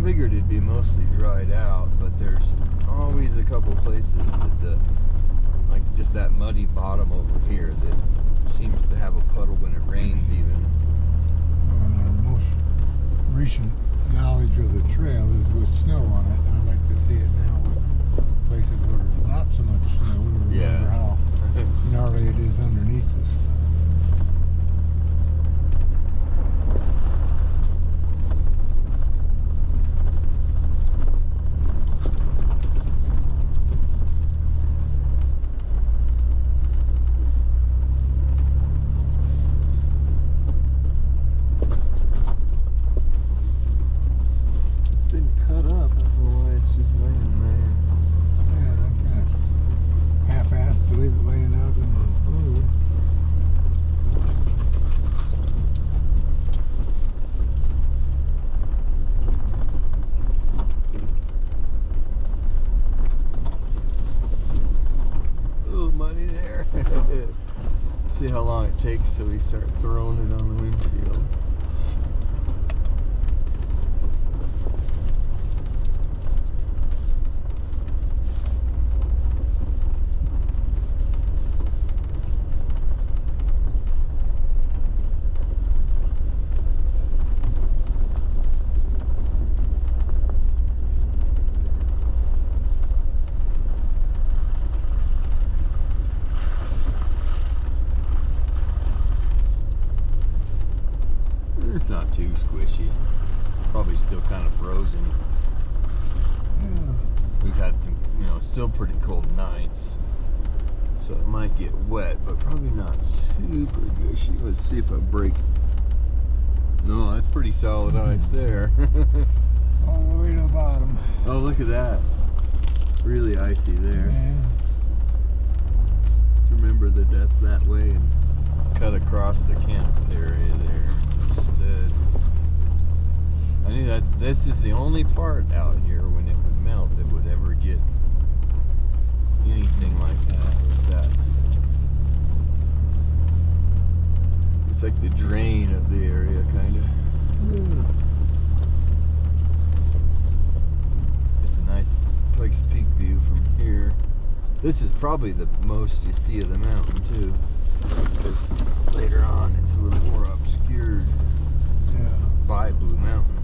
figured it'd be mostly dried out, but there's always a couple places that like just that muddy bottom over here that seems to have a puddle when it rains even. Well, our most recent knowledge of the trail is with snow on it. I'd like to see it now with places where there's not so much snow. Remember how gnarly it is underneath the snow. See how long it takes till we start throwing it on the windshield. It's not too squishy. Probably still kind of frozen. Yeah. We've had some, still pretty cold nights. So it might get wet, but probably not super gushy. Let's see if I break. No, that's pretty solid ice there. All the way to the bottom. Oh, look at that. Really icy there. Yeah. Remember that that's that way and cut across the camp area there. I knew this is the only part out here when it would melt that would ever get anything like that. Was that? It's like the drain of the area, kind of. Yeah. It's a nice Pikes Peak view from here. This is probably the most you see of the mountain too, because later on it's a little more obscured by Blue Mountain.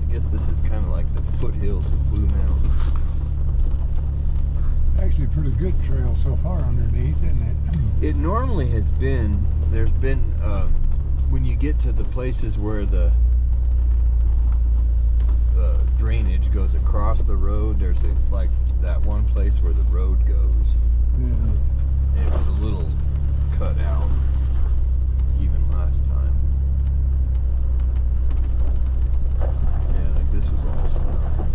I guess this is kind of like the foothills of Blue Mountain. Actually, pretty good trail so far underneath, isn't it? It normally has been. There's been when you get to the places where the drainage goes across the road, there's like that one place where the road goes. Yeah. It was a little cut out even last time. Yeah, like this was all snow.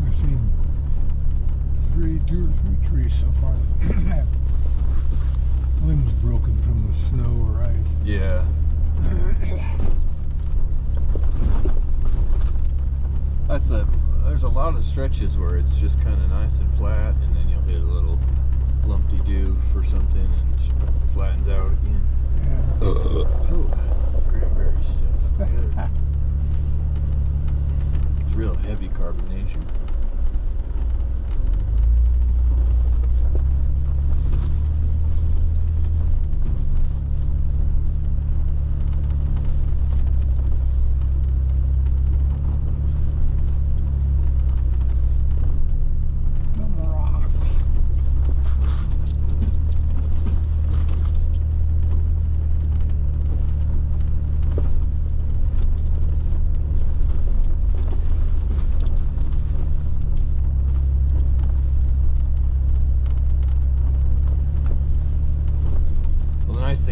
I've seen two or three trees so far that have limbs broken from the snow or ice. Yeah. There's a lot of stretches where it's just kind of nice and flat, and then you'll hit a little lumpy dew for something and it flattens out again. Yeah. Oh, cranberry stuff. Good. It's real heavy carbonation.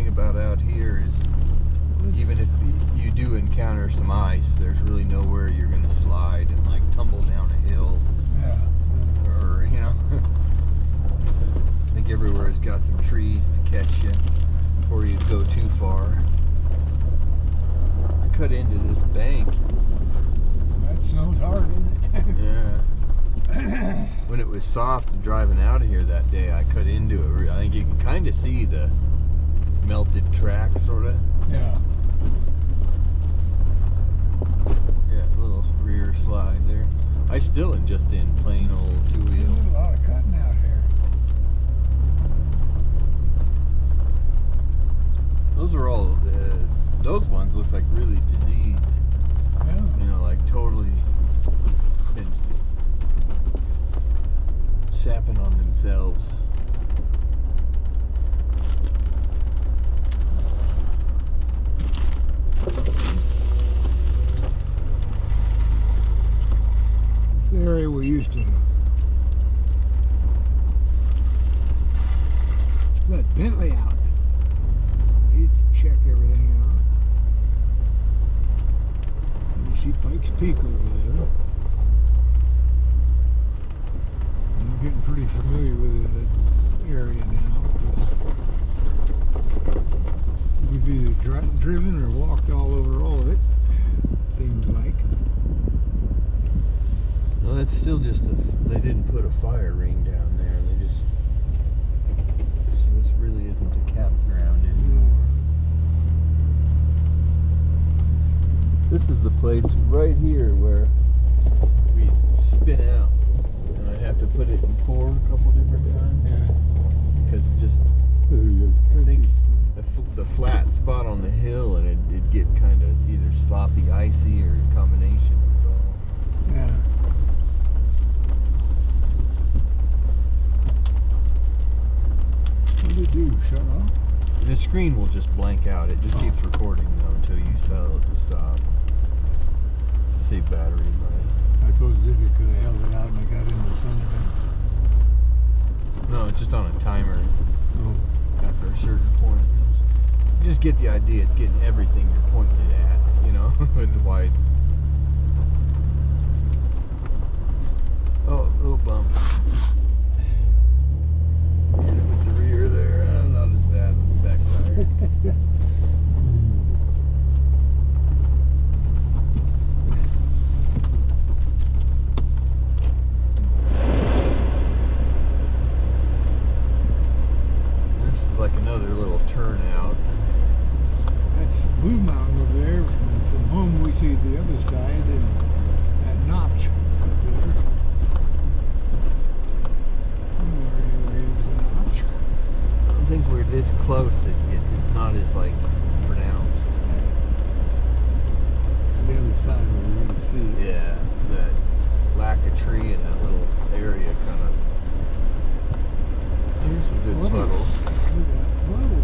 About out here is even if you do encounter some ice, there's really nowhere you're going to slide and like tumble down a hill. Yeah. Or I think everywhere has got some trees to catch you. before you go too far. I cut into this bank. That snow's hard, isn't it? Yeah. When it was soft driving out of here that day, I cut into it. I think you can kind of see the melted track, sort of. Yeah. Yeah, little rear slide there. I still am just in plain old two-wheel. There's a lot of cutting out here. Those are all, those ones look like really diseased. Yeah. You know, like totally been sapping on themselves. This area we used to let Bentley out. He'd check everything out. You see Pikes Peak over there. And we're getting pretty familiar with the area now. We've either driven or walked all over all of it, seems like. No, that's still just they didn't put a fire ring down there. They just, so this really isn't a campground anymore. This is the place right here where we spin out. And I have to put it in pour a couple different times. Yeah. Because just, I think the flat spot on the hill and it'd get kind of either sloppy, icy, or a combination of it all. Yeah. What do you do? Shut off? The screen will just blank out. It just keeps recording though until you tell it to stop. Save battery life. I suppose if you could have held it out and it got into sunlight. No, it's just on a timer Oh. after a certain point. You just get the idea. It's getting everything you're pointing it at, you know, with the wide. Oh, little bump. Hit it with the rear there. Not as bad with the back tire. This is like another little turnout. That's Blue Mountain over there. From home we see the other side and that notch up there. Where anyway is the notch? Some things where this close, it's not as like pronounced. The other side where we really see it. Yeah, that lack of tree in that little area kind of. Here's some good puddles. We got puddles.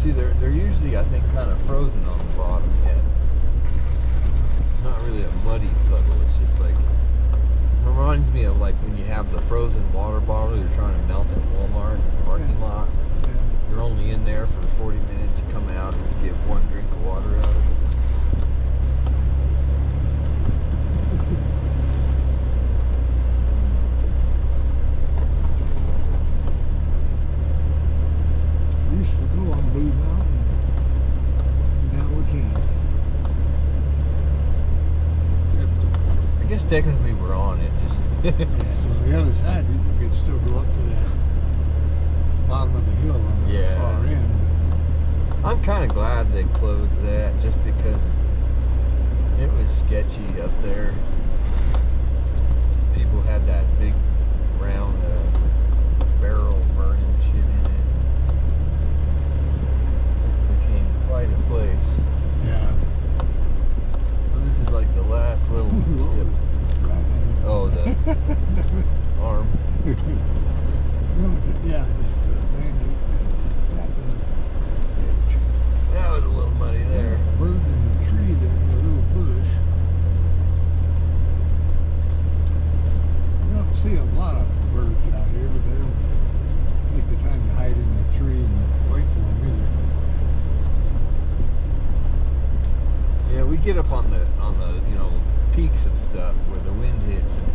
See, they're usually, I think, kind of frozen on the bottom yet. Not really a muddy puddle. It's just like, reminds me of like when you have the frozen water bottle you're trying to melt at Walmart parking lot. Yeah. You're only in there for 40 minutes. You come out and you get one drink of water out of it. We used to go on Blue Mountain. Now we can't. Except, I guess technically we're on it. Just yeah, well, the other side, we could still go up to that bottom of the hill on the Yeah. far end. I'm kind of glad they closed that, just because it was sketchy up there. People had that big round barrel burning shit in it. It became quite a place. Yeah. So this is like the last little tip. Oh, the arm. No, yeah, just landing. That was a little muddy there. Bird in the tree there, the little bush. You don't see a lot of birds out here, but they don't take the time to hide in a tree and wait for them either. Yeah, we get up on the peaks of stuff where the wind hits, and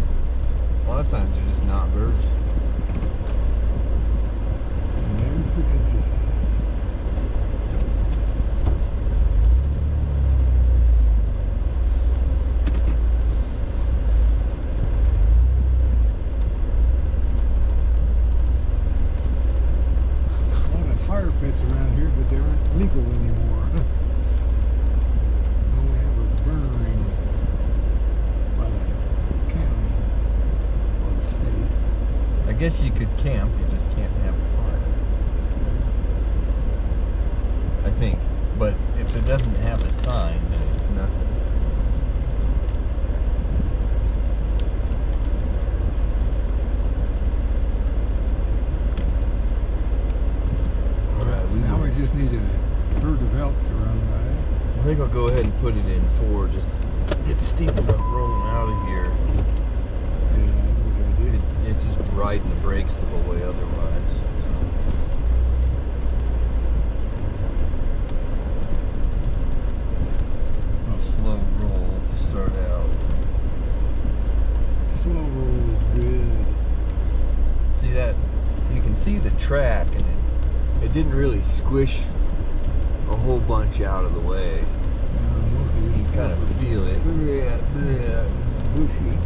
a lot of times they're just not birds. guess you could camp, you just can't have a fire. I think. But if it doesn't have a sign, then it's nothing. Now we just need a herd of elk to run by. I think I'll go ahead and put it in 4. Just it's steep enough rolling out of here. Yeah, good idea. It's just riding the brakes the whole way otherwise. So. A slow roll to start out. Slow roll is good. See that? You can see the track, and it didn't really squish a whole bunch out of the way. You kind of feel it. Bushy.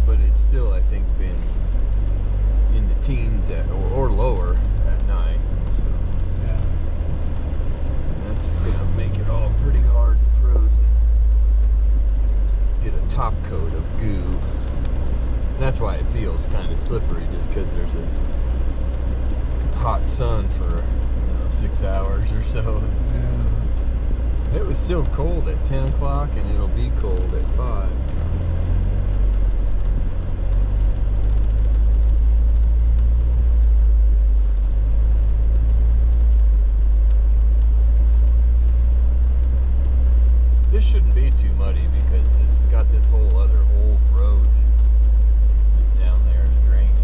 But it's still, I think, been in the teens or lower at night. So Yeah. that's gonna make it all pretty hard and frozen. Get a top coat of goo. And that's why it feels kind of slippery, just because there's a hot sun for 6 hours or so. Yeah. It was still cold at 10 o'clock, and it'll be cold at 5. This shouldn't be too muddy because it's got this whole other old road just down there to drain in.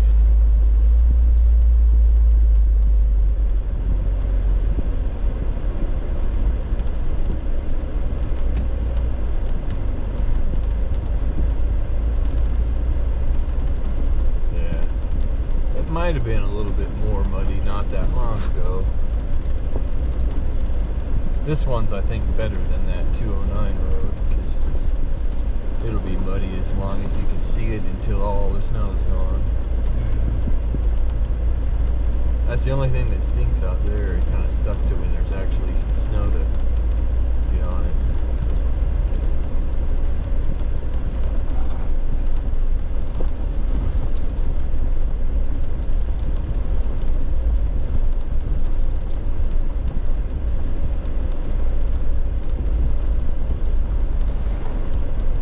Might have been a little bit more muddy not that long ago. This one's, I think, better than that 209 road because it'll be muddy as long as you can see it until all the snow's gone. That's the only thing that stinks out there. It kind of stuck to when there's actually some snow to get on it.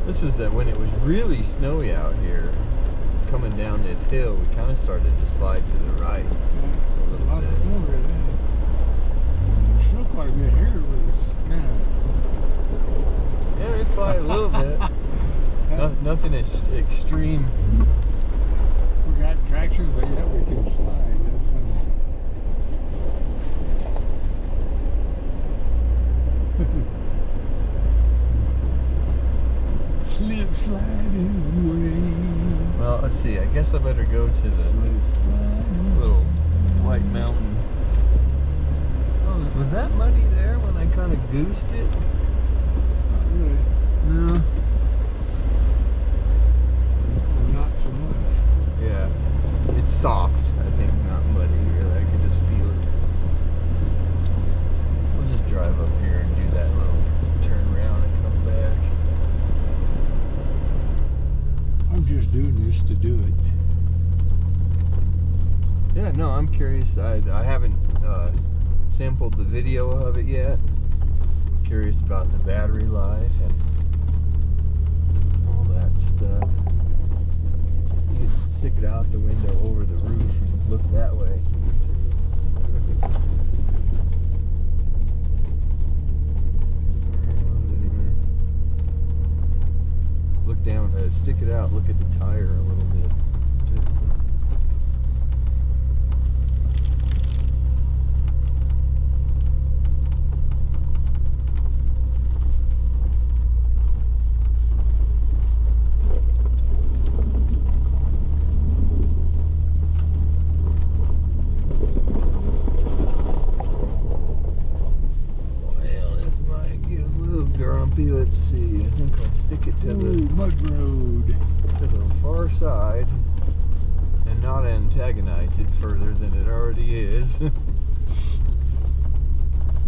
This was that when it was really snowy out here, coming down this hill, we kind of started to slide to the right a little lot bit. of snow here then. There's still quite a bit here, but it's kind of... Yeah, we slide a little bit. Nothing is extreme. We got traction, but yeah, we can slide. Slip sliding away. Well, let's see. I guess I better go to the little white mountain. Oh, was that muddy there when I kind of goosed it? Not really. No. Not so much. Yeah. It's soft, I think, not muddy, really. I could just feel it. We'll just drive up here and do that little turn around and come back. I'm just doing this to do it. Yeah, no, I'm curious. I haven't sampled the video of it yet. I'm curious about the battery life and all that stuff. You can stick it out the window over the roof and look that way. Look down, stick it out, look at the tire a little bit. Let's see, I think I'll stick it to the mud road. To the far side and not antagonize it further than it already is.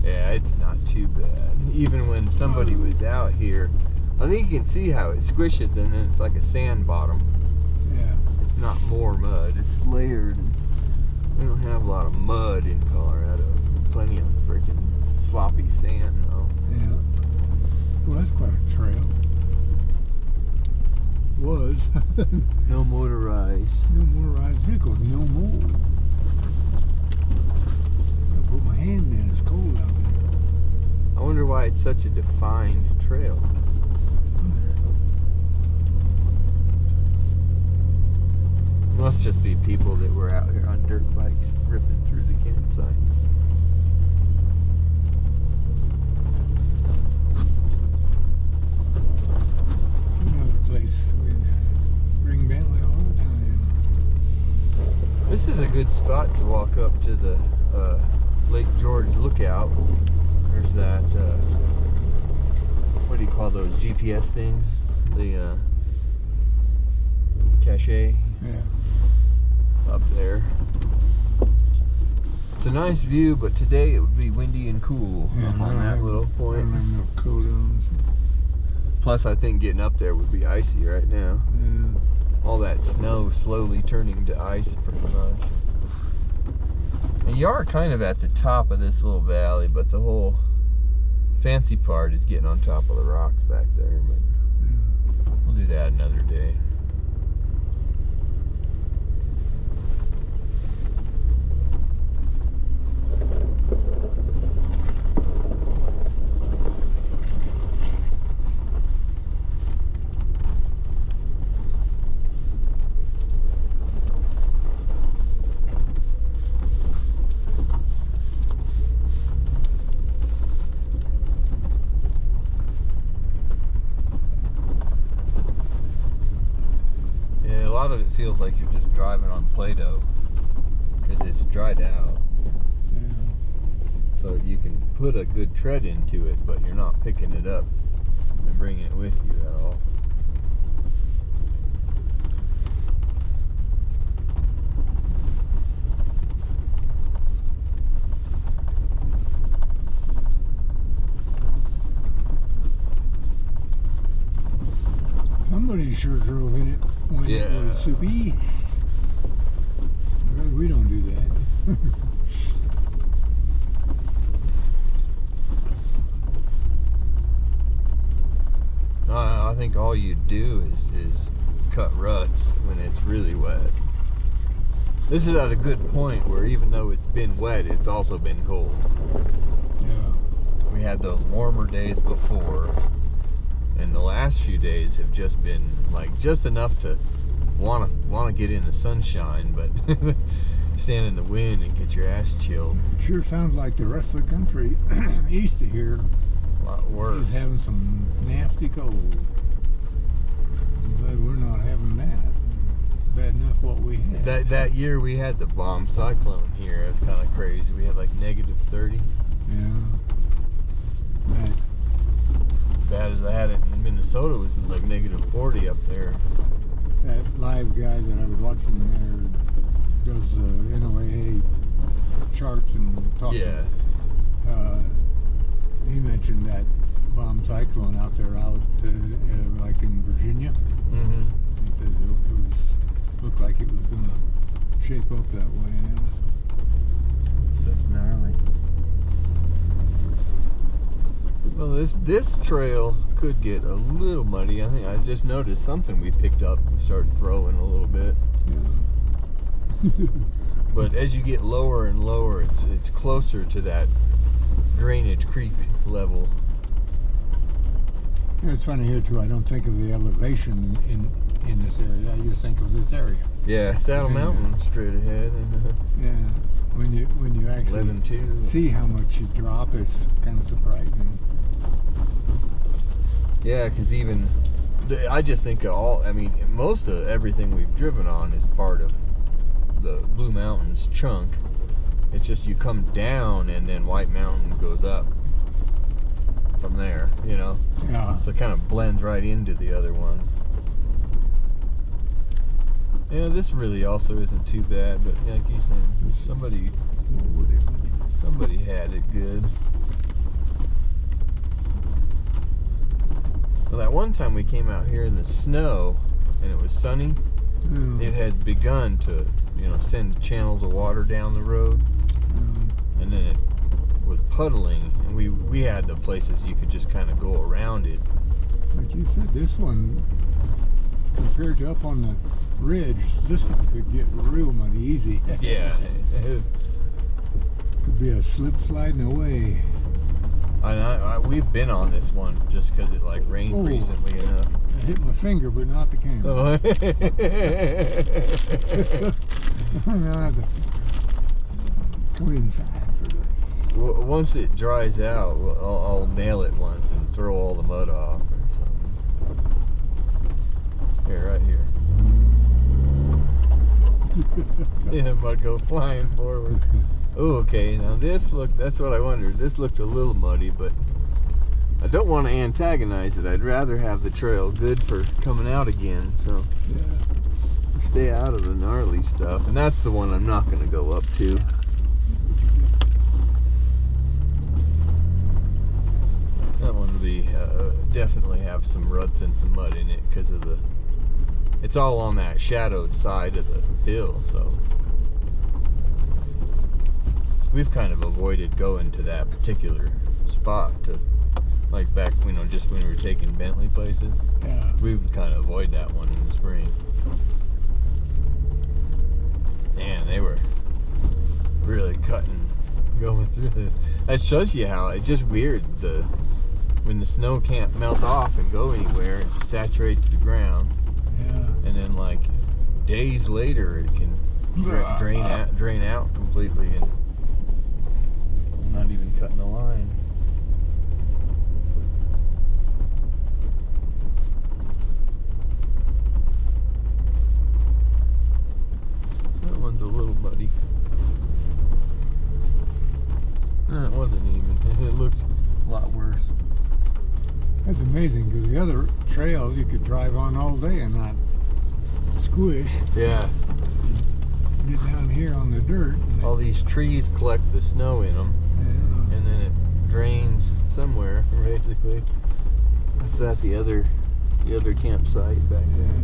Yeah, it's not too bad. Even when somebody was out here, I think you can see how it squishes and then it's like a sand bottom. Yeah. It's not more mud. It's layered. We don't have a lot of mud in Colorado. Plenty of freaking sloppy sand though. Yeah. Well, that's quite a trail. Was. No motorized. No motorized vehicles. No more. I put my hand in. It's cold out there. I wonder why it's such a defined trail. Must just be people that were out here on dirt bikes ripping through the campsites. Another place we bring Bentley all the time. This is a good spot to walk up to the Lake George lookout. There's that, what do you call those GPS things? The cache. Yeah. Up there. It's a nice view, but today it would be windy and cool on that little I point. don't have no coat on. Plus, I think getting up there would be icy right now. Yeah. All that snow slowly turning to ice, pretty much. And you are kind of at the top of this little valley, but the whole fancy part is getting on top of the rocks back there. But we'll do that another day. A lot of it feels like you're just driving on Play-Doh because it's dried out. Yeah. So you can put a good tread into it, but you're not picking it up and bringing it with you at all. Somebody sure drove in it when it was soupy. Well, we don't do that. I think all you do is cut ruts when it's really wet. This is at a good point where even though it's been wet, it's also been cold. Yeah. We had those warmer days before, and the last few days have just been like just enough to want to get in the sunshine, but stand in the wind and get your ass chilled. Sure sounds like the rest of the country east of here A lot worse. is having some nasty cold. I'm glad we're not having that. Bad enough what we had. That year we had the bomb cyclone here. It was kind of crazy. We had like -30. Yeah. That, Bad as I had it in Minnesota was like -40 up there. that live guy that I was watching there does the NOAA charts and talking. Yeah. He mentioned that bomb cyclone out there like in Virginia. Mm-hmm. He said it looked like it was going to shape up that way. That's gnarly. Well, this trail could get a little muddy. I think I just noticed something we picked up. We started throwing a little bit. Yeah. But as you get lower and lower, it's closer to that drainage creek level. Yeah, it's funny here too. I don't think of the elevation in this area. I just think of this area. Yeah, Saddle Mountain straight ahead. And, Yeah. When you actually 11.2. see how much you drop, it's kind of surprising. yeah, because even I just think most of everything we've driven on is part of the Blue Mountains chunk. It's just you come down and then White Mountain goes up from there, you know? Yeah. So it kind of blends right into the other one. Yeah, this really also isn't too bad, but like you said, somebody had it good. Well, that one time we came out here in the snow and it was sunny, Yeah. it had begun to, send channels of water down the road, and then it was puddling, and we had the places you could just kind of go around it. Like you said, this one, compared to up on the ridge, this one could get real muddy easy. Yeah. Could be a slip sliding away. We've been on this one just because it like rained recently enough. I hit my finger, but not the camera. Oh. Now I have to come inside for the... Well, once it dries out, I'll nail it once and throw all the mud off or something. Here, right here. Yeah, mud go flying forward. Oh, okay, now that's what I wondered. This looked a little muddy, but I don't want to antagonize it. I'd rather have the trail good for coming out again, so stay out of the gnarly stuff. And that's the one I'm not going to go up to. That one will be definitely have some ruts and some mud in it because of it's all on that shadowed side of the hill, so we've kind of avoided going to that particular spot to, like back, just when we were taking Bentley places. Yeah. We would kind of avoid that one in the spring. Man, they were really going through this. That shows you how it's just weird. When the snow can't melt off and go anywhere, it just saturates the ground. Yeah. And then like days later, it can drain out completely, and I'm not even cutting a line. That one's a little muddy. No, it wasn't even. It looked a lot worse. That's amazing, because the other trail you could drive on all day and not squish. Yeah. Get down here on the dirt. All these trees collect the snow in them, and then it drains somewhere, basically. That's at the other campsite back there.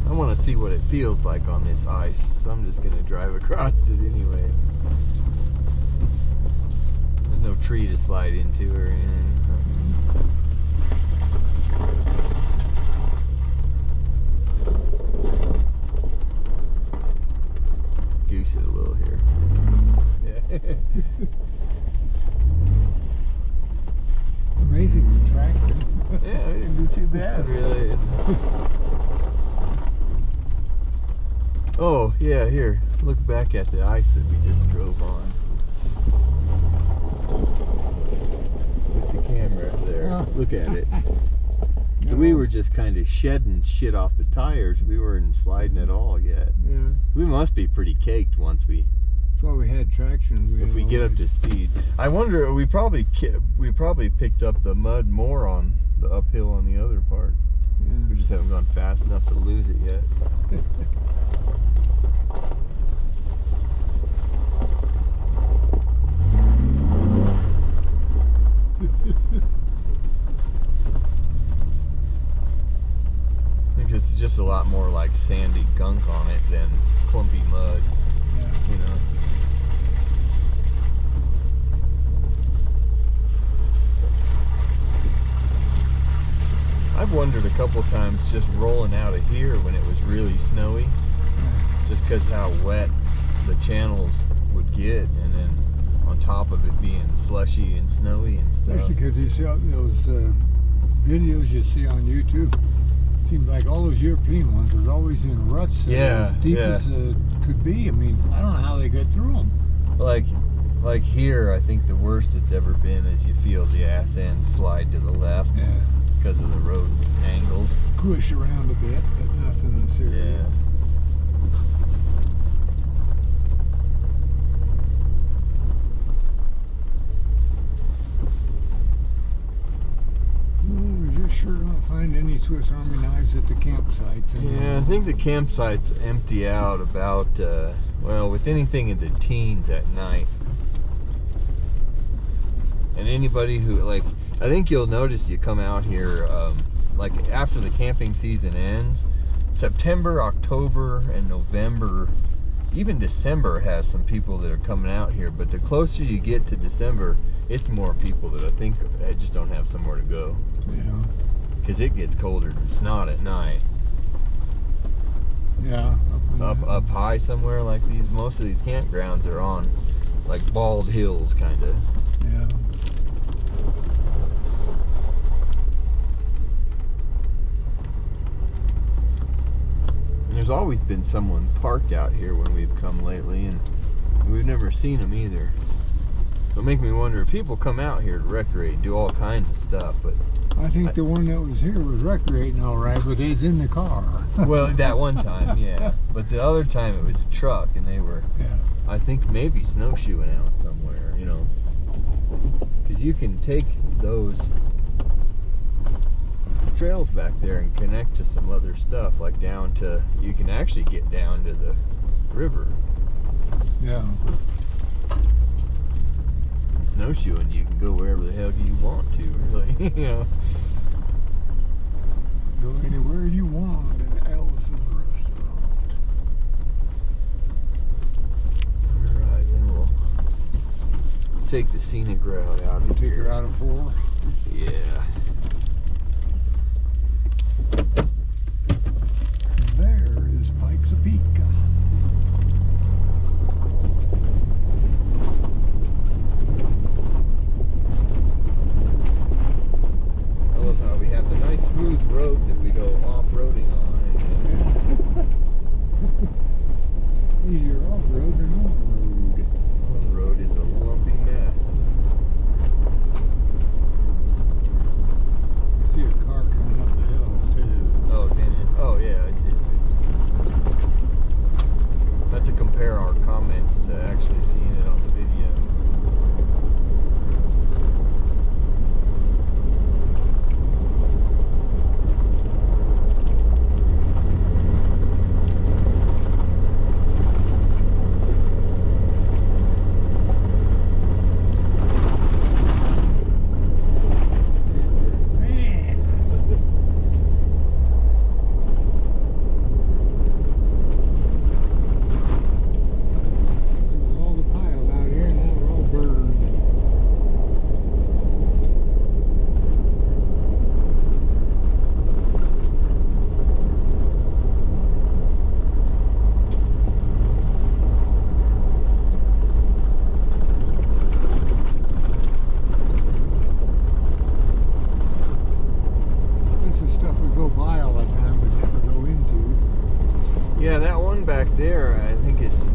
I want to see what it feels like on this ice, so I'm just going to drive across it anyway. There's no tree to slide into or anything. Goose it a little here. Yeah. Amazing tractor. Yeah, we didn't do too bad, really. Oh, yeah, here. Look back at the ice that we just drove on. With the camera there. Look at it. No. We were just kind of shedding shit off the tires. We weren't sliding at all yet. Yeah. We must be pretty caked once we... That's why we had traction. If we get up to speed. I wonder, we probably picked up the mud more on the uphill on the other part. Yeah. We just haven't gone fast enough to lose it yet. I think it's just a lot more like sandy gunk on it than clumpy mud, you know. I've wondered a couple times just rolling out of here when it was really snowy, just because how wet the channels would get, and then on top of it being slushy and snowy and stuff. Especially because you see those videos you see on YouTube. It seems like all those European ones are always in ruts as deep as could be. I mean, I don't know how they get through them. Like here, I think the worst it's ever been is you feel the ass end slide to the left because of the road angles. Squish around a bit, but nothing serious. Yeah. We just sure don't find any Swiss Army knives at the campsites anymore. Yeah, I think the campsites empty out about, well, with anything in the teens at night. And anybody who, like, I think you'll notice you come out here like after the camping season ends, September, October, and November, even December has some people that are coming out here. But the closer you get to December, it's more people that I think just don't have somewhere to go. Yeah. Because it gets colder. It's not at night. Yeah. Up high somewhere like these. Most of these campgrounds are on like bald hills, kind of. Yeah. And there's always been someone parked out here when we've come lately, and we've never seen them either. It'll make me wonder if people come out here to recreate, do all kinds of stuff, but I think the one that was here was recreating all right, but it's in the car. well, that one time, yeah. But the other time it was a truck, and they were, Yeah. I think, maybe snowshoeing out somewhere, you know. Because you can take those trails back there and connect to some other stuff, like down to, you can actually get down to the river. Yeah. Snowshoeing, you can go wherever the hell you want to, really. You know. Go anywhere you want in Alice's restaurant. Alright, then we'll take the scenic route out of Take here. her out of 4. Yeah.